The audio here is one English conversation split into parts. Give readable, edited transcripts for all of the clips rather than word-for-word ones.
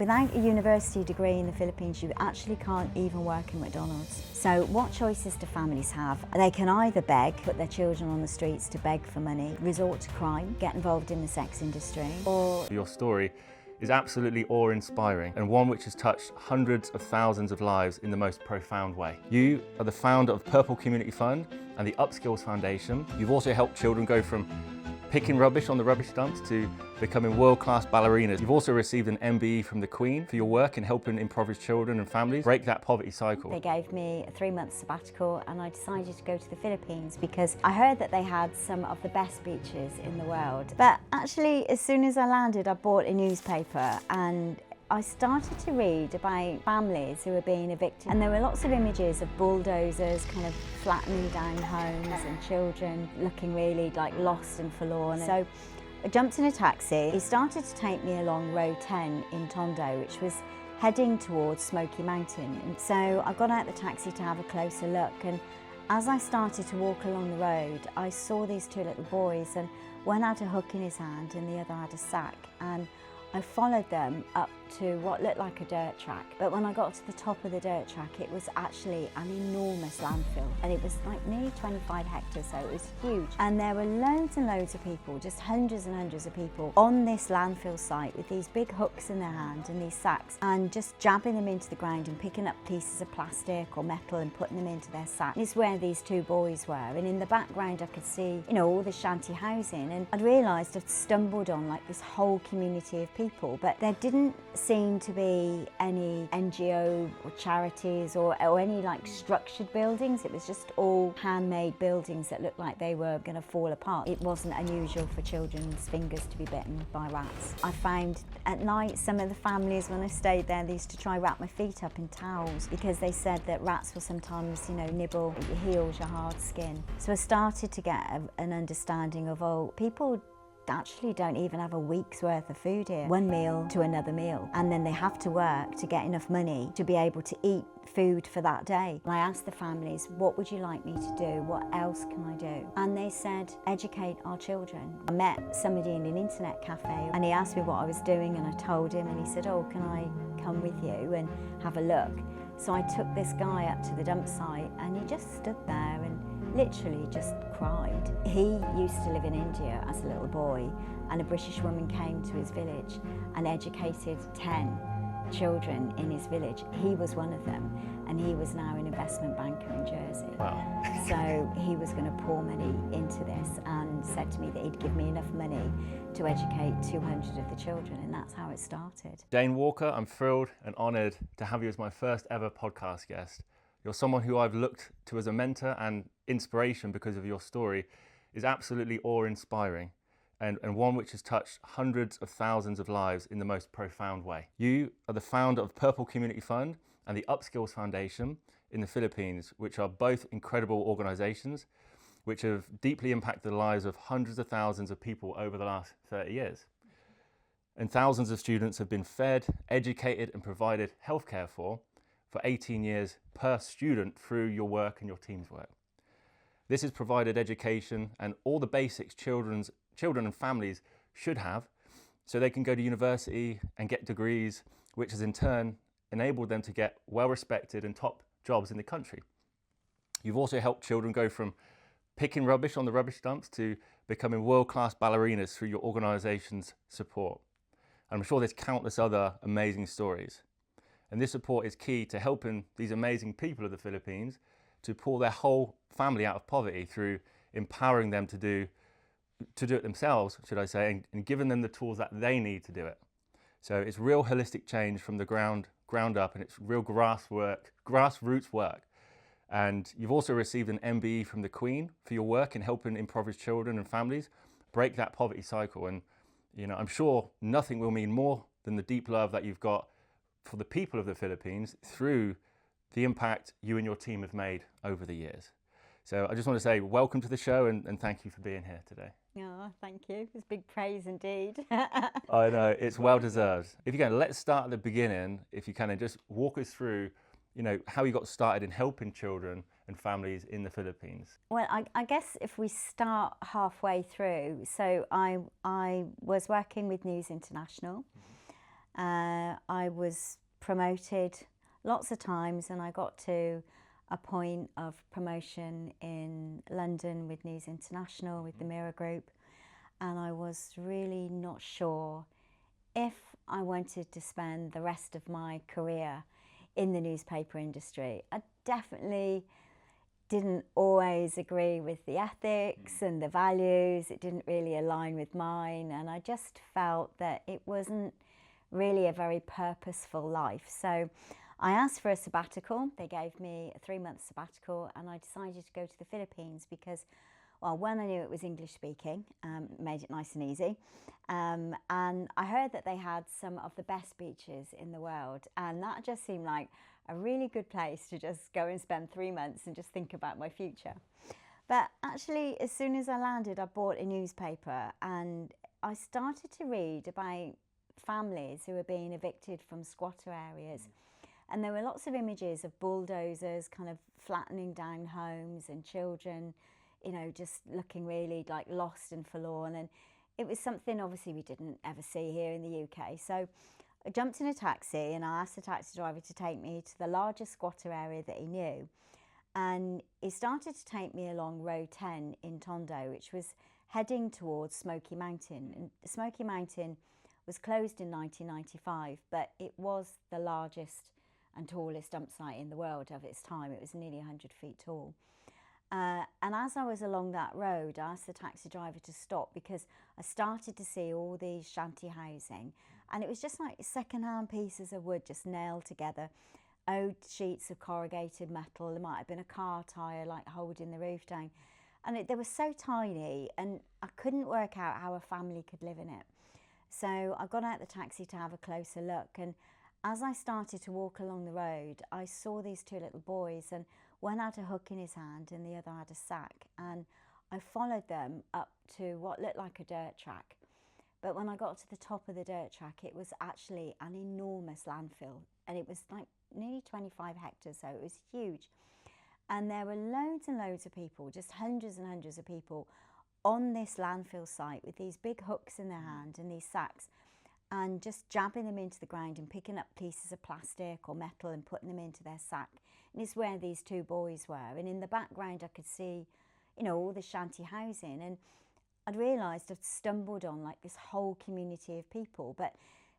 Without a university degree in the Philippines, you actually can't even work in McDonald's. So what choices do families have? They can either beg, put their children on the streets to beg for money, resort to crime, get involved in the sex industry, or... Your story is absolutely awe-inspiring and one which has touched hundreds of thousands of lives in the most profound way. You are the founder of Purple Community Fund and the Upskills Foundation. You've also helped children go from picking rubbish on the rubbish dumps to becoming world-class ballerinas. You've also received an MBE from the Queen for your work in helping impoverished children and families break that poverty cycle. They gave me a 3-month sabbatical and I decided to go to the Philippines because I heard that they had some of the best beaches in the world. But actually, as soon as I landed, I bought a newspaper and I started to read about families who were being evicted, and there were lots of images of bulldozers kind of flattening down homes and children looking really like lost and forlorn. So I jumped in a taxi. He started to take me along Road 10 in Tondo, which was heading towards Smoky Mountain. And so I got out the taxi to have a closer look, and as I started to walk along the road, I saw these two little boys, and one had a hook in his hand and the other had a sack. And I followed them up to what looked like a dirt track, but when I got to the top of the dirt track, it was actually an enormous landfill, and it was like nearly 25 hectares, so it was huge. And there were loads and loads of people, just hundreds and hundreds of people on this landfill site with these big hooks in their hand and these sacks, and just jabbing them into the ground and picking up pieces of plastic or metal and putting them into their sack. And it's where these two boys were, and in the background I could see, you know, all the shanty housing, and I'd realised I'd stumbled on like this whole community of people, but there didn't seem to be any NGO or charities or any like structured buildings. It was just all handmade buildings that looked like they were going to fall apart. It wasn't unusual for children's fingers to be bitten by rats. I found at night some of the families, when I stayed there, they used to try wrap my feet up in towels because they said that rats will sometimes, you know, nibble your heels, your hard skin. So I started to get an understanding of, oh, people actually don't even have a week's worth of food here. One meal to another meal. And then they have to work to get enough money to be able to eat food for that day. And I asked the families, what would you like me to do? What else can I do? And they said, educate our children. I met somebody in an internet cafe and he asked me what I was doing, and I told him, and he said, oh, can I come with you and have a look? So I took this guy up to the dump site and he just stood there and literally just cried. He used to live in India as a little boy, and a British woman came to his village and educated 10 children in his village. He was one of them, and he was now an investment banker in Jersey. Wow. So he was going to pour money into this and said to me that he'd give me enough money to educate 200 of the children, and that's how it started. Jane Walker, I'm thrilled and honoured to have you as my first ever podcast guest. You're someone who I've looked to as a mentor and inspiration because of your story is absolutely awe-inspiring and one which has touched hundreds of thousands of lives in the most profound way. You are the founder of Purple Community Fund and the Upskills Foundation in the Philippines, which are both incredible organisations which have deeply impacted the lives of hundreds of thousands of people over the last 30 years. And thousands of students have been fed, educated and provided healthcare for 18 years per student through your work and your team's work. This has provided education and all the basics children and families should have, so they can go to university and get degrees, which has in turn enabled them to get well-respected and top jobs in the country. You've also helped children go from picking rubbish on the rubbish dumps to becoming world-class ballerinas through your organisation's support. And I'm sure there's countless other amazing stories. And this support is key to helping these amazing people of the Philippines to pull their whole family out of poverty through empowering them to do it themselves, should I say, and giving them the tools that they need to do it. So it's real holistic change from the ground up, and it's real grassroots work. And you've also received an MBE from the Queen for your work in helping impoverished children and families break that poverty cycle. And you know, I'm sure nothing will mean more than the deep love that you've got for the people of the Philippines through the impact you and your team have made over the years. So I just want to say welcome to the show and thank you for being here today. Oh, thank you. It's big praise indeed. I know, it's well deserved. If you can, let's start at the beginning, if you can, and just walk us through, you know, how you got started in helping children and families in the Philippines. Well, I guess if we start halfway through, so I was working with News International. I was promoted lots of times, and I got to a point of promotion in London with News International, with the Mirror Group, and I was really not sure if I wanted to spend the rest of my career in the newspaper industry. I definitely didn't always agree with the ethics and the values. It didn't really align with mine, and I just felt that it wasn't really a very purposeful life. So I asked for a sabbatical. They gave me a 3-month sabbatical, and I decided to go to the Philippines because, well, one, I knew it was English speaking, made it nice and easy. And I heard that they had some of the best beaches in the world, and that just seemed like a really good place to just go and spend 3 months and just think about my future. But actually, as soon as I landed, I bought a newspaper and I started to read about families who were being evicted from squatter areas. And there were lots of images of bulldozers kind of flattening down homes and children, you know, just looking really like lost and forlorn. And it was something obviously we didn't ever see here in the UK. So I jumped in a taxi and I asked the taxi driver to take me to the largest squatter area that he knew. And he started to take me along Road 10 in Tondo, which was heading towards Smoky Mountain. And Smoky Mountain was closed in 1995, but it was the largest and tallest dump site in the world of its time. It was nearly 100 feet tall. And as I was along that road, I asked the taxi driver to stop because I started to see all these shanty housing, and it was just like second-hand pieces of wood just nailed together, old sheets of corrugated metal. There might have been a car tyre like holding the roof down, and they were so tiny, and I couldn't work out how a family could live in it. So I got out the taxi to have a closer look, and as I started to walk along the road, I saw these two little boys, and one had a hook in his hand and the other had a sack, and I followed them up to what looked like a dirt track. But when I got to the top of the dirt track, it was actually an enormous landfill, and it was like nearly 25 hectares, so it was huge. And there were loads and loads of people, just hundreds and hundreds of people on this landfill site with these big hooks in their hand and these sacks, and just jabbing them into the ground and picking up pieces of plastic or metal and putting them into their sack. And it's where these two boys were. And in the background, I could see, you know, all the shanty housing. And I'd realised I'd stumbled on like this whole community of people, but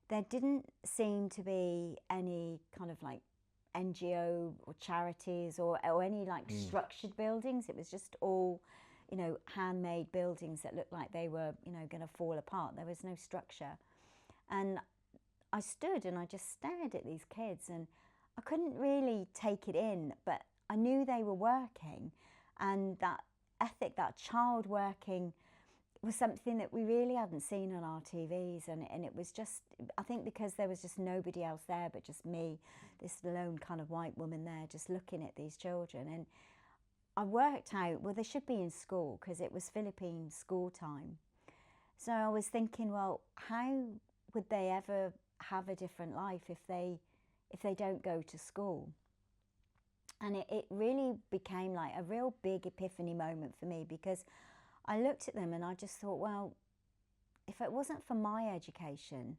there didn't seem to be any kind of like NGO or charities or any like structured buildings. It was just all, you know, handmade buildings that looked like they were, you know, going to fall apart. There was no structure. And I stood and I just stared at these kids, and I couldn't really take it in, but I knew they were working, and that ethic, that child working, was something that we really hadn't seen on our TVs. And it was just, I think because there was just nobody else there but just me, this lone kind of white woman there just looking at these children. And I worked out, well, they should be in school because it was Philippine school time. So I was thinking, well, how would they ever have a different life if they don't go to school? And it really became like a real big epiphany moment for me, because I looked at them and I just thought, well, if it wasn't for my education,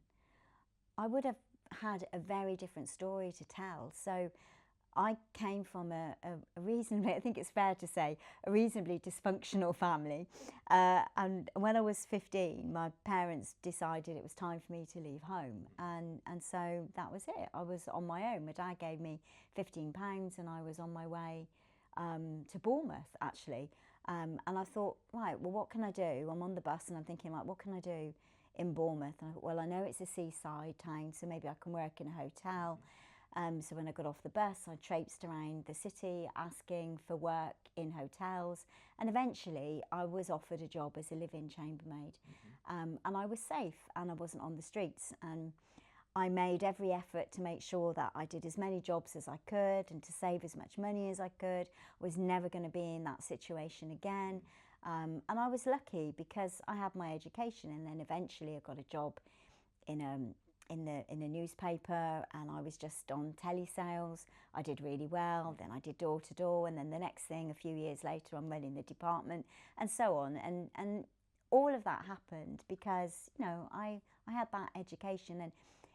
I would have had a very different story to tell. So I came from a reasonably, I think it's fair to say, a reasonably dysfunctional family. And when I was 15, my parents decided it was time for me to leave home. And so that was it. I was on my own. My dad gave me £15 and I was on my way to Bournemouth, actually. And I thought, right, well, what can I do? I'm on the bus and I'm thinking, like, what can I do in Bournemouth? And I thought, well, I know it's a seaside town, so maybe I can work in a hotel. So when I got off the bus, I traipsed around the city asking for work in hotels, and eventually I was offered a job as a live-in chambermaid. And I was safe and I wasn't on the streets, and I made every effort to make sure that I did as many jobs as I could and to save as much money as I could. I was never going to be in that situation again. And I was lucky because I had my education, and then eventually I got a job in a newspaper, and I was just on telesales. I did really well. Then I did door to door, and then the next thing, a few years later, I'm running the department, and so on. And all of that happened because, you know, I had that education, and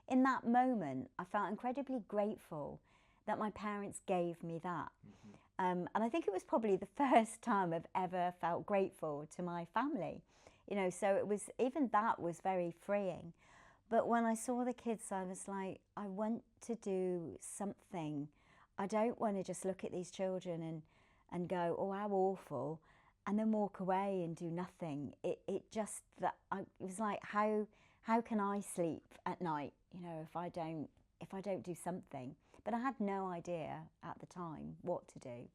in that moment, I felt incredibly grateful that my parents gave me that. And I think it was probably the first time I've ever felt grateful to my family. You know, so it was, even that was very freeing. But when I saw the kids, I was like, I want to do something. I don't want to just look at these children and go, oh, how awful, and then walk away and do nothing. It just, it was like, how can I sleep at night, you know, if I don't do something? But I had no idea at the time what to do.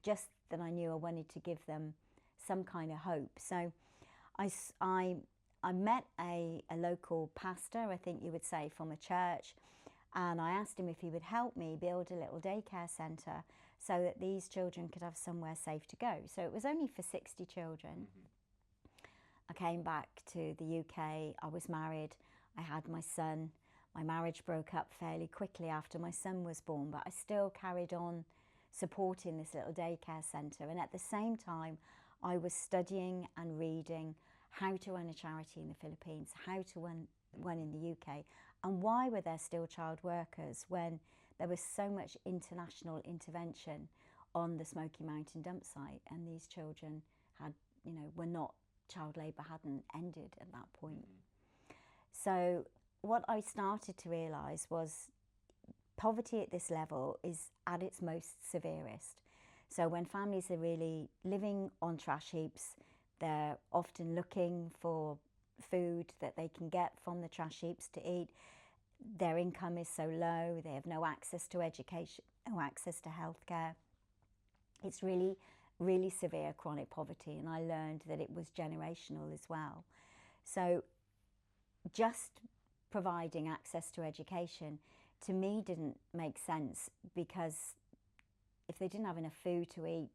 Just that I knew I wanted to give them some kind of hope. So I met a local pastor, I think you would say, from a church, and I asked him if he would help me build a little daycare centre so that these children could have somewhere safe to go. So it was only for 60 children. I came back to the UK, I was married, I had my son. My marriage broke up fairly quickly after my son was born, but I still carried on supporting this little daycare centre. And at the same time, I was studying and reading how to run a charity in the Philippines, how to run one in the UK, and why were there still child workers when there was so much international intervention on the Smoky Mountain dump site, and these children had, you know, were not, child labour hadn't ended at that point. So what I started to realise was poverty at this level is at its most severest. So when families are really living on trash heaps, they're often looking for food that they can get from the trash heaps to eat. Their income is so low, they have no access to education, no access to healthcare. It's really, really severe chronic poverty, and I learned that it was generational as well. So just providing access to education to me didn't make sense, because if they didn't have enough food to eat,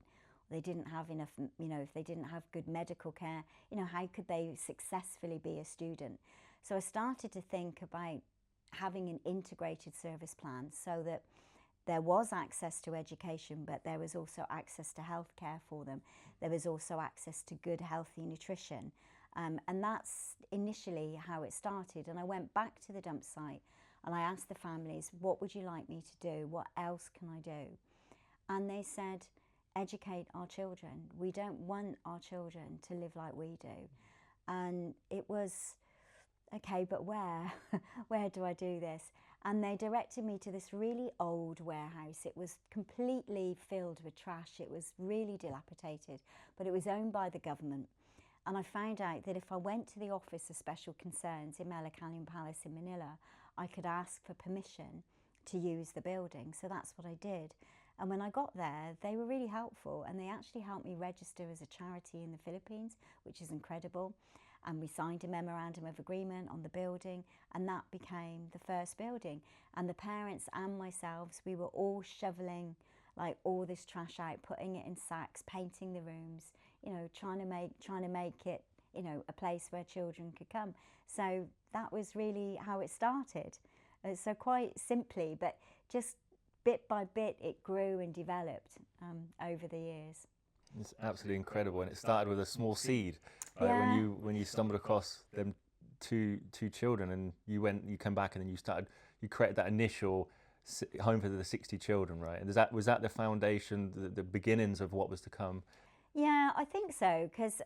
they didn't have enough, you know, if they didn't have good medical care, you know, how could they successfully be a student? So I started to think about having an integrated service plan so that there was access to education, but there was also access to healthcare for them. There was also access to good, healthy nutrition. And that's initially how it started. And I went back to the dump site and I asked the families, what would you like me to do? What else can I do? And they said, educate our children. We don't want our children to live like we do. And it was, okay, but where? Where do I do this? And they directed me to this really old warehouse. It was completely filled with trash. It was really dilapidated, but it was owned by the government. And I found out that if I went to the Office of Special Concerns in Melacallan Palace in Manila, I could ask for permission to use the building. So that's what I did. And when I got there, they were really helpful, and they actually helped me register as a charity in the Philippines, which is incredible. And we signed a memorandum of agreement on the building, and that became the first building. And the parents and myself, we were all shoveling like all this trash out, putting it in sacks, painting the rooms, you know, trying to make it, you know, a place where children could come. So that was really how it started. So quite simply, but just bit by bit, it grew and developed over the years. It's absolutely incredible, and it started with a small seed, right? Yeah. When you stumbled across them two children, and you came back, and then you created that initial home for the 60 children, right? And was that the foundation, the beginnings of what was to come? Yeah, I think so, because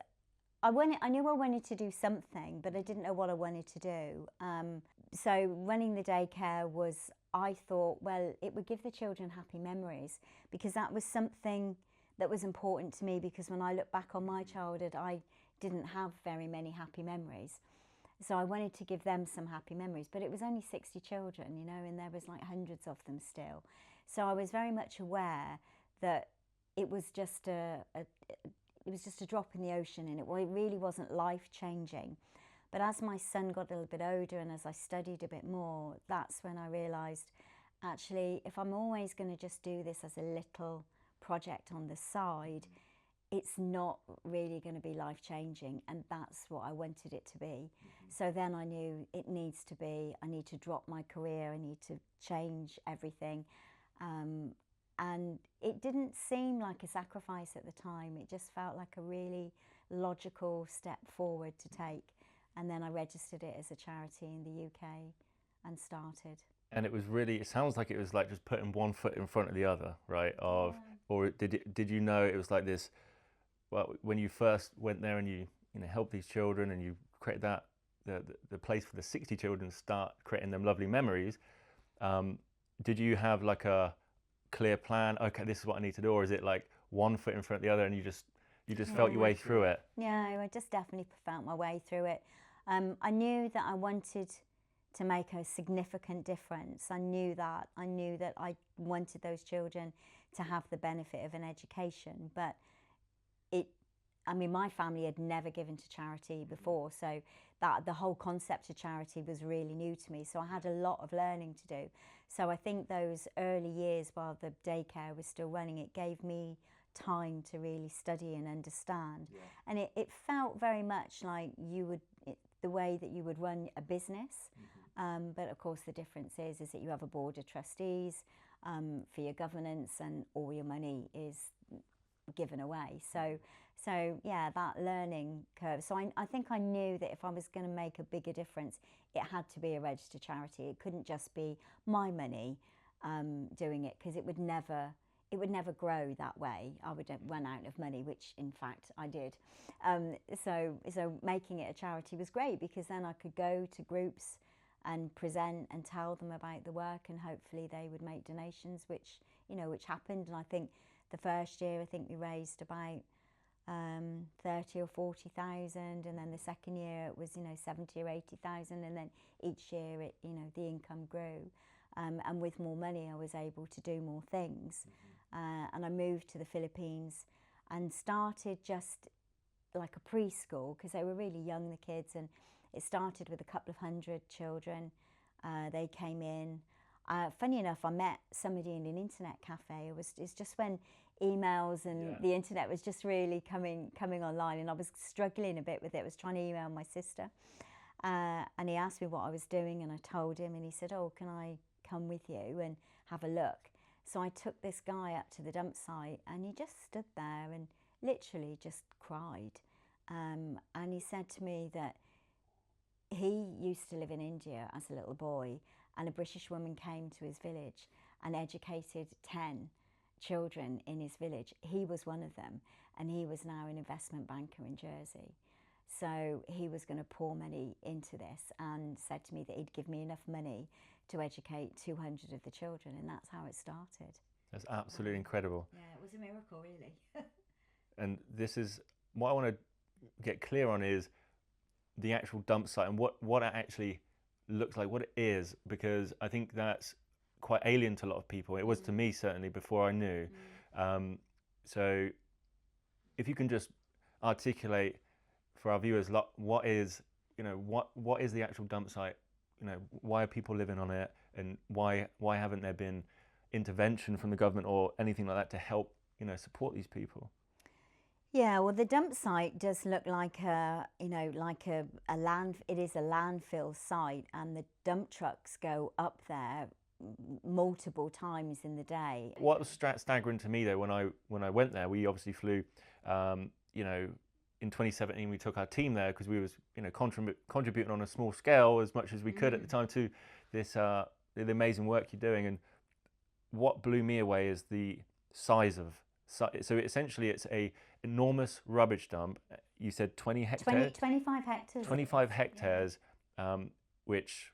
I knew I wanted to do something, but I didn't know what I wanted to do. So running the daycare was, I thought, well, it would give the children happy memories, because that was something that was important to me, because when I look back on my childhood, I didn't have very many happy memories. So I wanted to give them some happy memories, but it was only 60 children, you know, and there was like hundreds of them still. So I was very much aware that it was just a drop in the ocean, and it really wasn't life-changing. But as my son got a little bit older and as I studied a bit more, that's when I realised, actually, if I'm always going to just do this as a little project on the side, it's not really going to be life-changing, and that's what I wanted it to be. So then I knew it needs to be, I need to drop my career, I need to change everything. And it didn't seem like a sacrifice at the time. It just felt like a really logical step forward to take. And then I registered it as a charity in the UK and started. And it was really, it sounds like it was like just putting one foot in front of the other, right? Or did you know it was like this, well, when you first went there and you helped these children and you created that, the place for the 60 children to start creating them lovely memories, did you have like a clear plan? Okay, this is what I need to do, or is it like one foot in front of the other and you just felt your way through it? Yeah, I just definitely felt my way through it. I knew that I wanted to make a significant difference. I knew that I wanted those children to have the benefit of an education, but my family had never given to charity before, so that the whole concept of charity was really new to me. So I had a lot of learning to do. So I think those early years while the daycare was still running, it gave me time to really study and understand. Yeah. And it felt very much like the way that you would run a business. Mm-hmm. But of course the difference is that you have a board of trustees for your governance, and all your money is given away. So yeah, that learning curve. So I think I knew that if I was going to make a bigger difference, it had to be a registered charity. It couldn't just be my money doing it, because it would never grow that way. I would run out of money, which in fact I did. So making it a charity was great, because then I could go to groups and present and tell them about the work, and hopefully they would make donations, which happened. And I think the first year, I think we raised about 30 or 40,000, and then the second year it was 70 or 80,000, and then each year it the income grew, and with more money I was able to do more things. Mm-hmm. And I moved to the Philippines and started just like a preschool, because they were really young, the kids, and it started with a couple of hundred children. They came in. Funny enough, I met somebody in an internet cafe. It's just when emails and the internet was just really coming online, and I was struggling a bit with it. I was trying to email my sister, and he asked me what I was doing, and I told him, and he said, "Oh, can I come with you and have a look?" So I took this guy up to the dump site, and he just stood there and literally just cried, and he said to me that he used to live in India as a little boy, and a British woman came to his village and educated 10 children in his village. He was one of them, and he was now an investment banker in Jersey. So he was going to pour money into this, and said to me that he'd give me enough money to educate 200 of the children, and that's how it started. That's absolutely incredible. Yeah, it was a miracle, really. And this is what I want to get clear on, is the actual dump site and what it actually looks like, what it is, because I think that's quite alien to a lot of people. It was to me, certainly, before I knew. So if you can just articulate for our viewers, what is the actual dump site? Why are people living on it, and why haven't there been intervention from the government or anything like that to help support these people? Yeah, well, the dump site does look like a land. It is a landfill site, and the dump trucks go up there multiple times in the day. What was staggering to me, though, when I went there, we obviously flew. In 2017, we took our team there because we was contributing on a small scale as much as we could at the time to this the amazing work you're doing. And what blew me away is the size of. So essentially, it's a enormous rubbish dump. You said 20 hectares? 25 hectares. 25 hectares, which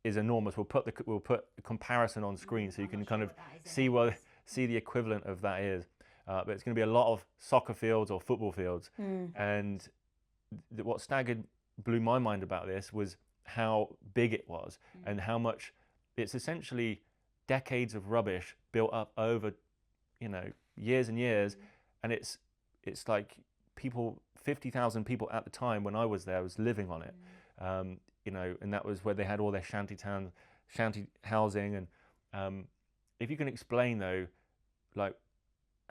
is enormous. We'll put a comparison on screen so you can kind of see the equivalent of that is. But it's going to be a lot of soccer fields or football fields. And what blew my mind about this was how big it was, and how much it's essentially decades of rubbish built up over years and years. And it's like 50,000 people at the time when I was there was living on it. And that was where they had all their shanty housing. And if you can explain, though, like,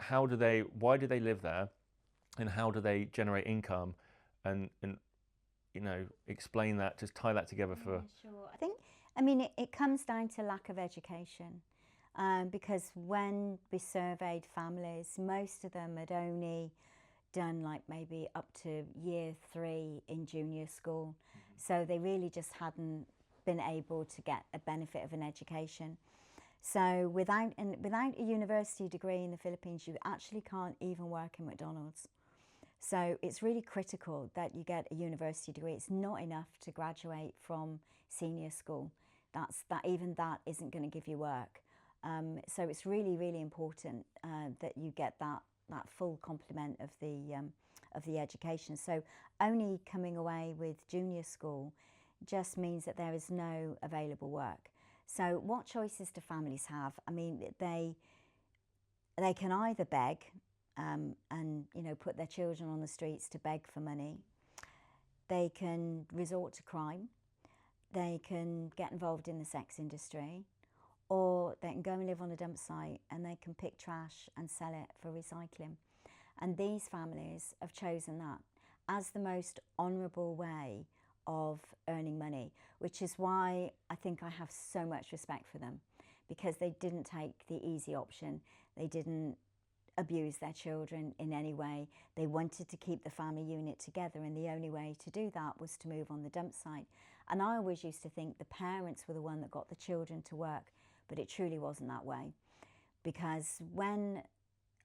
why do they live there, and how do they generate income, and explain that, just tie that together for. Sure. It comes down to lack of education. Because when we surveyed families, most of them had only done like maybe up to year 3 in junior school. So they really just hadn't been able to get a benefit of an education. So without a university degree in the Philippines, you actually can't even work in McDonald's. So it's really critical that you get a university degree. It's not enough to graduate from senior school. Even that isn't going to give you work. So it's really, really important that you get that full complement of the education. So only coming away with junior school just means that there is no available work. So what choices do families have? I mean, they can either beg and put their children on the streets to beg for money. They can resort to crime. They can get involved in the sex industry, or they can go and live on a dump site and they can pick trash and sell it for recycling. And these families have chosen that as the most honourable way of earning money, which is why I think I have so much respect for them, because they didn't take the easy option. They didn't abuse their children in any way. They wanted to keep the family unit together, and the only way to do that was to move on the dump site. And I always used to think the parents were the one that got the children to work, but it truly wasn't that way. Because when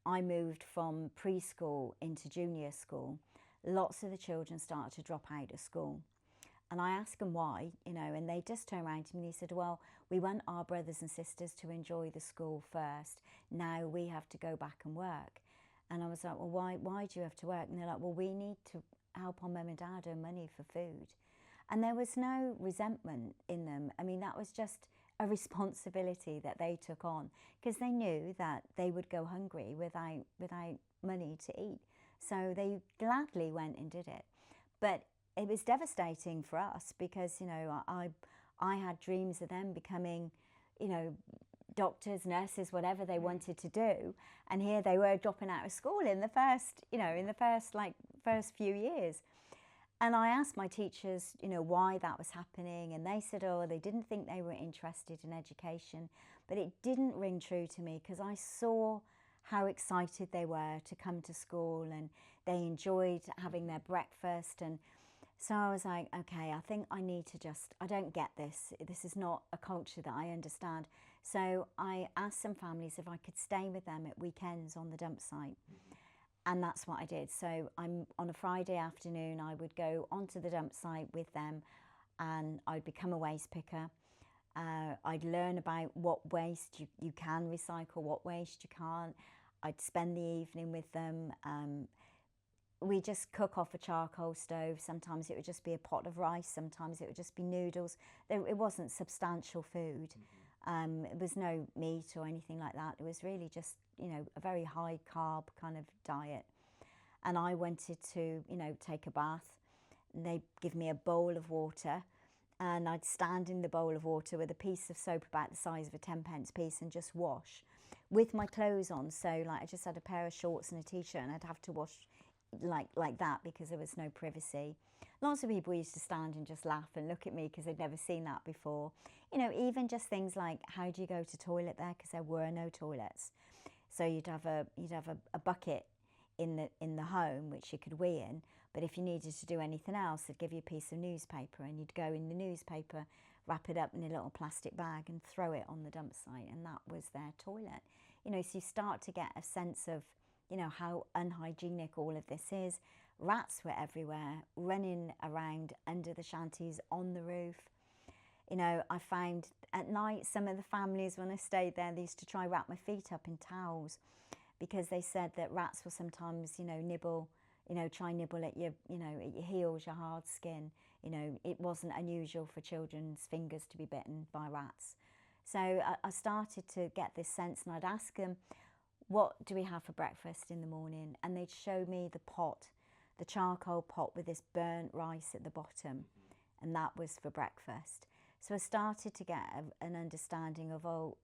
I moved from preschool into junior school, lots of the children started to drop out of school. And I asked them why, and they just turned around to me and they said, well, we want our brothers and sisters to enjoy the school first. Now we have to go back and work. And I was like, well, why do you have to work? And they're like, well, we need to help our mum and dad earn money for food. And there was no resentment in them. I mean, that was just a responsibility that they took on, because they knew that they would go hungry without money to eat. So they gladly went and did it. But it was devastating for us, because I had dreams of them becoming doctors, nurses, whatever they wanted to do, and here they were dropping out of school in the first few years. And I asked my teachers why that was happening, and they said, they didn't think they were interested in education. But it didn't ring true to me, because I saw how excited they were to come to school, and they enjoyed having their breakfast. And so I was like, okay, I think I need to I don't get this. This is not a culture that I understand. So I asked some families if I could stay with them at weekends on the dump site. And that's what I did. So on a Friday afternoon, I would go onto the dump site with them, and I'd become a waste picker. I'd learn about what waste you can recycle, what waste you can't. I'd spend the evening with them. We just cook off a charcoal stove. Sometimes it would just be a pot of rice. Sometimes it would just be noodles. It wasn't substantial food. It was no meat or anything like that. It was really just, a very high carb kind of diet. And I wanted to, take a bath. And they'd give me a bowl of water, and I'd stand in the bowl of water with a piece of soap about the size of a 10p piece and just wash with my clothes on. So I just had a pair of shorts and a t-shirt, and I'd have to wash like that, because there was no privacy. Lots of people used to stand and just laugh and look at me, because they'd never seen that before. Even just things like, how do you go to toilet there? Because there were no toilets. So you'd have a bucket in the home which you could wee in, but if you needed to do anything else, they'd give you a piece of newspaper, and you'd go in the newspaper, wrap it up in a little plastic bag and throw it on the dump site, and that was their toilet. So you start to get a sense of how unhygienic all of this is. Rats were everywhere, running around under the shanties, on the roof. I found at night, some of the families, when I stayed there, they used to try wrap my feet up in towels, because they said that rats will sometimes, nibble, try nibble at your, at your heels, your hard skin. It wasn't unusual for children's fingers to be bitten by rats. So I started to get this sense, and I'd ask them, what do we have for breakfast in the morning? And they'd show me the pot, the charcoal pot with this burnt rice at the bottom, and that was for breakfast. So I started to get an understanding of,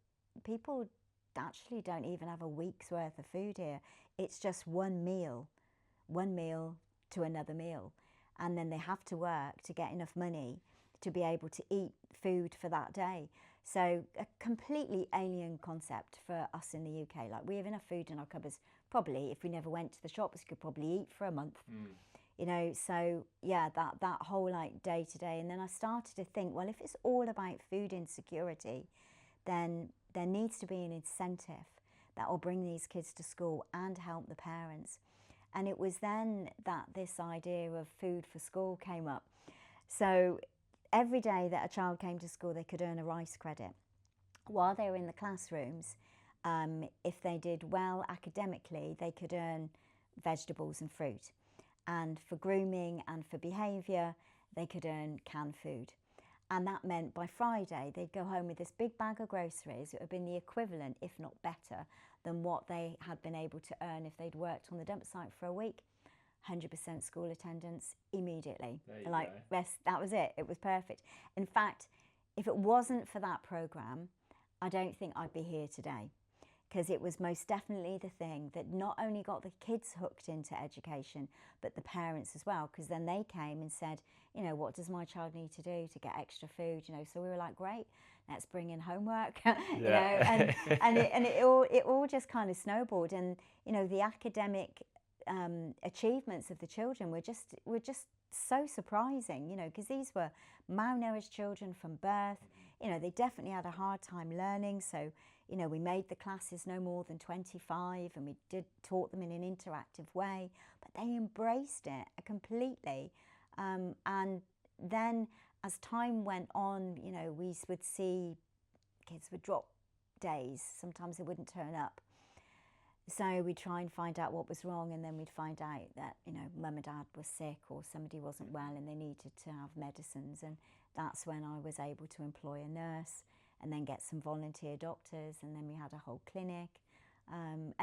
people actually don't even have a week's worth of food here. It's just one meal to another meal. And then they have to work to get enough money to be able to eat food for that day. So a completely alien concept for us in the UK. We have enough food in our cupboards. Probably, if we never went to the shops, we could probably eat for a month. you know. So yeah, that whole like day to day. And then I started to think, well, if it's all about food insecurity, then there needs to be an incentive that will bring these kids to school and help the parents. And it was then that this idea of food for school came up. So every day that a child came to school, they could earn a rice credit. While they were in the classrooms, if they did well academically, they could earn vegetables and fruit. And for grooming and for behaviour, they could earn canned food. And that meant by Friday, they'd go home with this big bag of groceries. It would have been the equivalent, if not better, than what they had been able to earn if they'd worked on the dump site for a week. 100% school attendance immediately. That was it. It was perfect. In fact, if it wasn't for that programme, I don't think I'd be here today, because it was most definitely the thing that not only got the kids hooked into education, but the parents as well, because then they came and said, you know, what does my child need to do to get extra food? You know, so we were like, great, let's bring in homework, you know, and it all just kind of snowballed. And, you know, the academic achievements of the children were just so surprising, you know, because these were malnourished children from birth. You know, they definitely had a hard time learning. So, you know, we made the classes no more than 25, and we taught them in an interactive way, but they embraced it completely. And then as time went on, you know, we would see kids would drop days. Sometimes they wouldn't turn up. So we'd try and find out what was wrong, and then we'd find out that, you know, mum and dad was sick or somebody wasn't well and they needed to have medicines. And that's when I was able to employ a nurse and then get some volunteer doctors, and then we had a whole clinic. And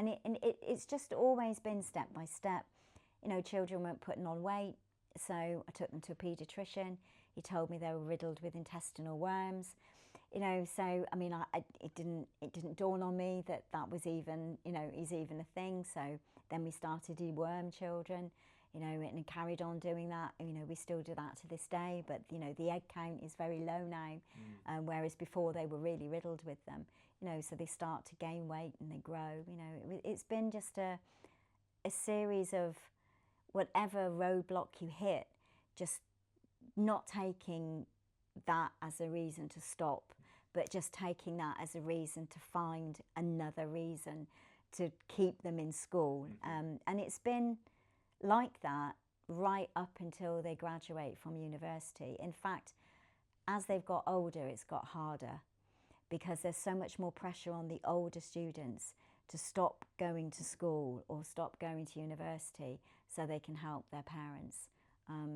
it's just always been step by step. You know, children weren't putting on weight, so I took them to a paediatrician. He told me they were riddled with intestinal worms. You know, so I mean, it didn't dawn on me that was even, you know, is even a thing. So then we started deworm children, you know, and carried on doing that. You know, we still do that to this day, but you know, the egg count is very low now, whereas before they were really riddled with them. You know, so they start to gain weight and they grow. You know, it's been just a series of whatever roadblock you hit, just not taking that as a reason to stop, but just taking that as a reason to find another reason to keep them in school. And it's been like that right up until they graduate from university. In fact, as they've got older, it's got harder, because there's so much more pressure on the older students to stop going to school or stop going to university so they can help their parents.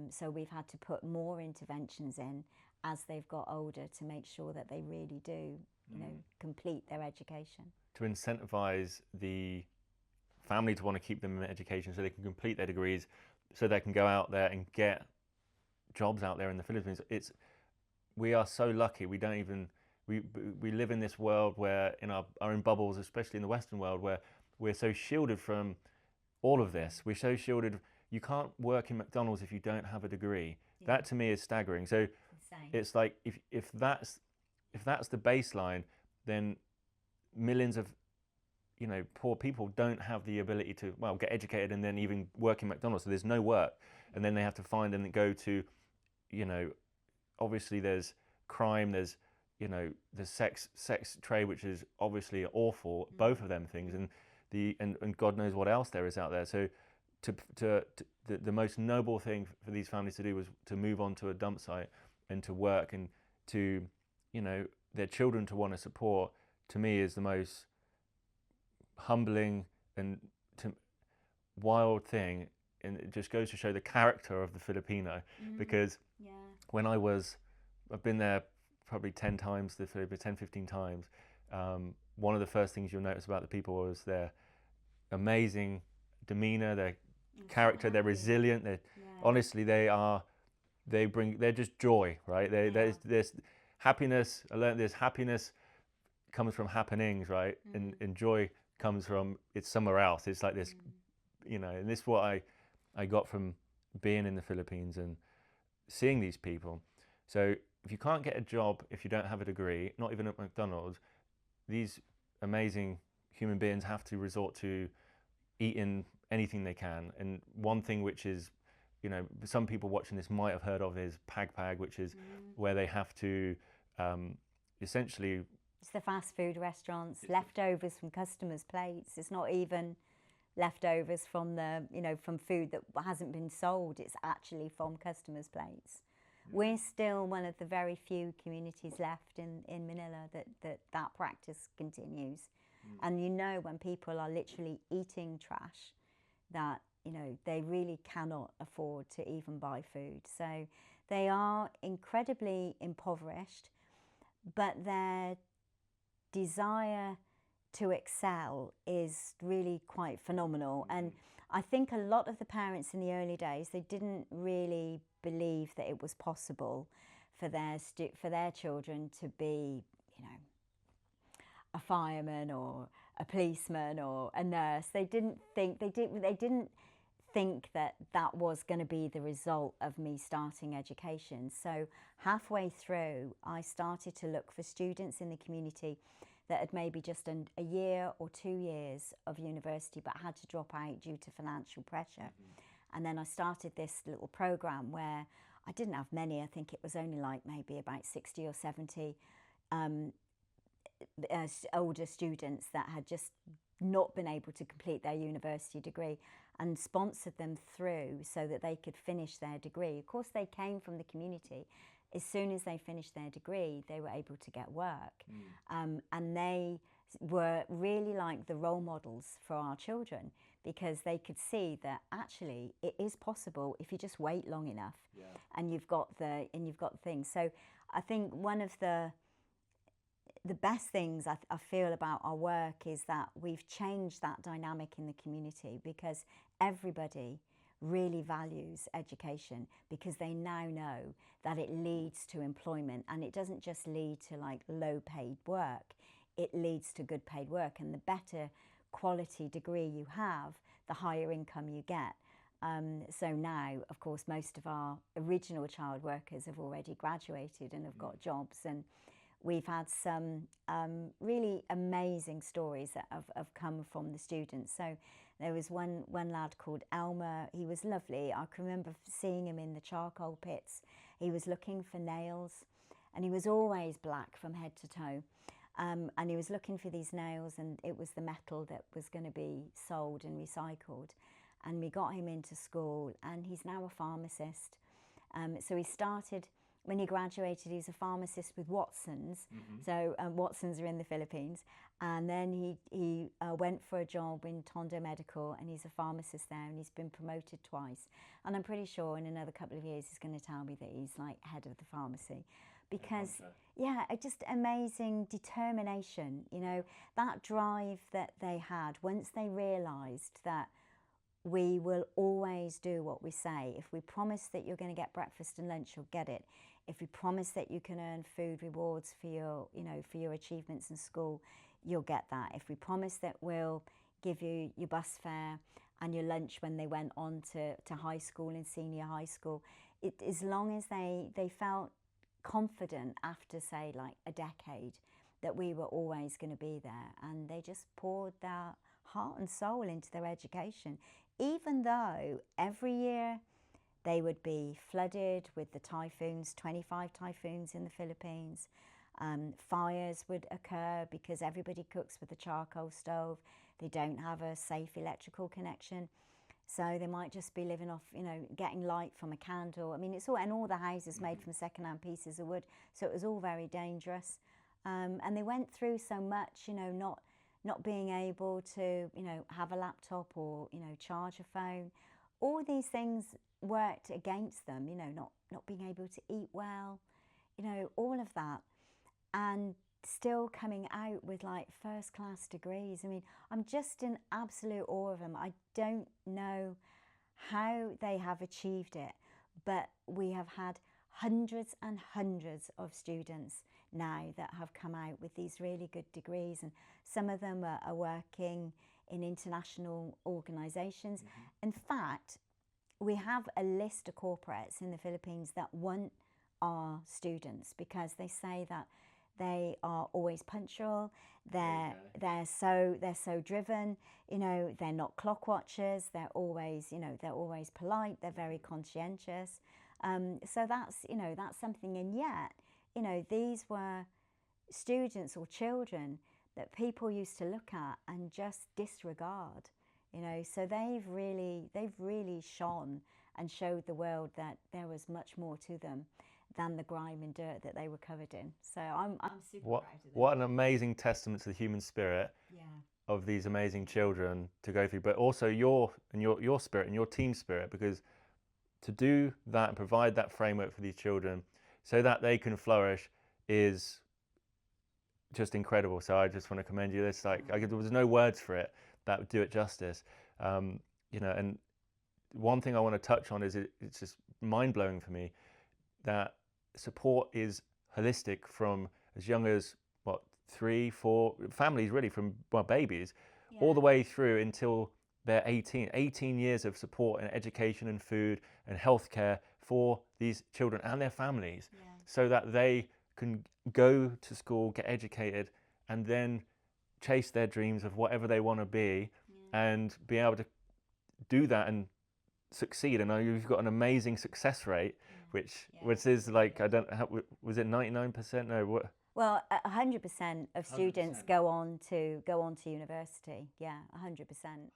So we've had to put more interventions in as they've got older to make sure that they really do, you know, complete their education. To incentivize the family to want to keep them in education so they can complete their degrees, so they can go out there and get jobs out there in the Philippines. We are so lucky. We don't even, we live in this world where, in our own bubbles, especially in the Western world, where we're so shielded from all of this. We're so shielded. You can't work in McDonald's if you don't have a degree. Yeah. That to me is staggering. So it's like, if that's the baseline, then millions of, you know, poor people don't have the ability to, well, get educated and then even work in McDonald's. So there's no work, and then they have to find and go to, you know, obviously there's crime, there's, you know, the sex trade, which is obviously awful, both of them things, and and God knows what else there is out there. So the most noble thing for these families to do was to move on to a dump site and to work, and to, you know, their children to want to support, to me is the most humbling and wild thing. And it just goes to show the character of the Filipino, because when I've been there probably 10 times, 10, 15 times, one of the first things you'll notice about the people was their amazing demeanor, their character, they're resilient, honestly, they're just joy, right? There's happiness. I learned this happiness comes from happenings, right? And joy comes from, it's somewhere else. It's like this, you know, and this is what I got from being in the Philippines and seeing these people. So if you can't get a job, if you don't have a degree, not even at McDonald's, these amazing human beings have to resort to eating anything they can. And one thing which is you know, some people watching this might have heard of is pag, which is where they have to essentially... It's the fast food restaurants, leftovers from customers' plates. It's not even leftovers from the, you know, from food that hasn't been sold. It's actually from customers' plates. We're still one of the very few communities left in Manila that practice continues. And you know, when people are literally eating trash, that, you know, they really cannot afford to even buy food. So they are incredibly impoverished, but their desire to excel is really quite phenomenal. And I think a lot of the parents in the early days, they didn't really believe that it was possible for their children to be, you know, a fireman or a policeman or a nurse. They didn't think that that was going to be the result of me starting education. So halfway through, I started to look for students in the community that had maybe just done a year or 2 years of university but had to drop out due to financial pressure. And then I started this little program where I didn't have many. I think it was only like maybe about 60 or 70 older students that had just not been able to complete their university degree, and sponsored them through so that they could finish their degree. Of course, they came from the community. As soon as they finished their degree, they were able to get work. And they were really like the role models for our children, because they could see that actually it is possible if you just wait long enough. And you've got the things. So I think one of the best things I feel about our work is that we've changed that dynamic in the community, because everybody really values education, because they now know that it leads to employment, and it doesn't just lead to like low paid work, it leads to good paid work. And the better quality degree you have, the higher income you get. So now, of course, most of our original child workers have already graduated and have got jobs, and we've had some really amazing stories that have come from the students. So there was one lad called Elmer. He was lovely. I can remember seeing him in the charcoal pits. He was looking for nails, and he was always black from head to toe. And he was looking for these nails, and it was the metal that was going to be sold and recycled. And we got him into school, and he's now a pharmacist. So he started... When he graduated, he was a pharmacist with Watson's. So Watson's are in the Philippines. And then he went for a job in Tondo Medical, and he's a pharmacist there, and he's been promoted twice. And I'm pretty sure in another couple of years he's going to tell me that he's like head of the pharmacy. Because, yeah, just amazing determination, you know, that drive that they had once they realised that we will always do what we say. If we promise that you're going to get breakfast and lunch, you'll get it. If we promise that you can earn food rewards for your, you know, for your achievements in school, you'll get that. If we promise that we'll give you your bus fare and your lunch when they went on to high school and senior high school, as long as they felt confident after, say, like a decade, that we were always going to be there. And they just poured their heart and soul into their education, even though every year they would be flooded with the typhoons, 25 typhoons in the Philippines. Fires would occur because everybody cooks with a charcoal stove. They don't have a safe electrical connection. So they might just be living off, you know, getting light from a candle. I mean, it's all, and all the houses made from second-hand pieces of wood. So it was all very dangerous. And they went through so much, you know, not being able to, you know, have a laptop or, you know, charge a phone. All these things worked against them, you know, not being able to eat well, you know, all of that. And still coming out with like first-class degrees. I mean, I'm just in absolute awe of them. I don't know how they have achieved it, but we have had hundreds and hundreds of students now that have come out with these really good degrees, and some of them are working in international organisations. In fact, we have a list of corporates in the Philippines that want our students, because they say that They are always punctual. They're so driven. They're not clock watchers. They're always polite. They're very conscientious. So that's something. And yet, these were students or children that people used to look at and just disregard. So they've really shone and showed the world that there was much more to them than the grime and dirt that they were covered in. So I'm super proud of them. What an amazing testament to the human spirit of these amazing children to go through, but also your spirit and your team spirit, because to do that and provide that framework for these children so that they can flourish is just incredible. So I just want to commend you. This there was no words for it that would do it justice. And one thing I want to touch on is it's just mind-blowing for me that support is holistic from as young as 3, 4 families, really, from babies all the way through until they're 18 years of support and education and food and healthcare for these children and their families, so that they can go to school, get educated, and then chase their dreams of whatever they want to be, and be able to do that and succeed. And you've got an amazing success rate, which is like, I don't know, was it 99%? No, what? Well, 100% of students go on to university. Yeah, 100%.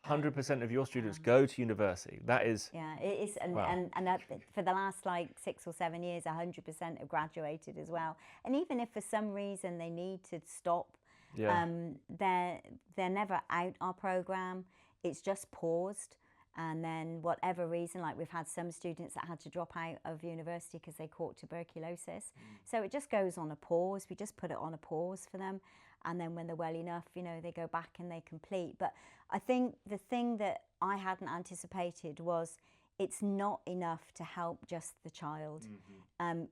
100% of your students go to university. That is. Yeah, it is, and that, for the last 6 or 7 years, 100% have graduated as well. And even if for some reason they need to stop, they're never out our program. It's just paused. And then whatever reason, we've had some students that had to drop out of university because they caught tuberculosis. So it just goes on a pause. We just put it on a pause for them. And then when they're well enough, they go back and they complete. But I think the thing that I hadn't anticipated was it's not enough to help just the child.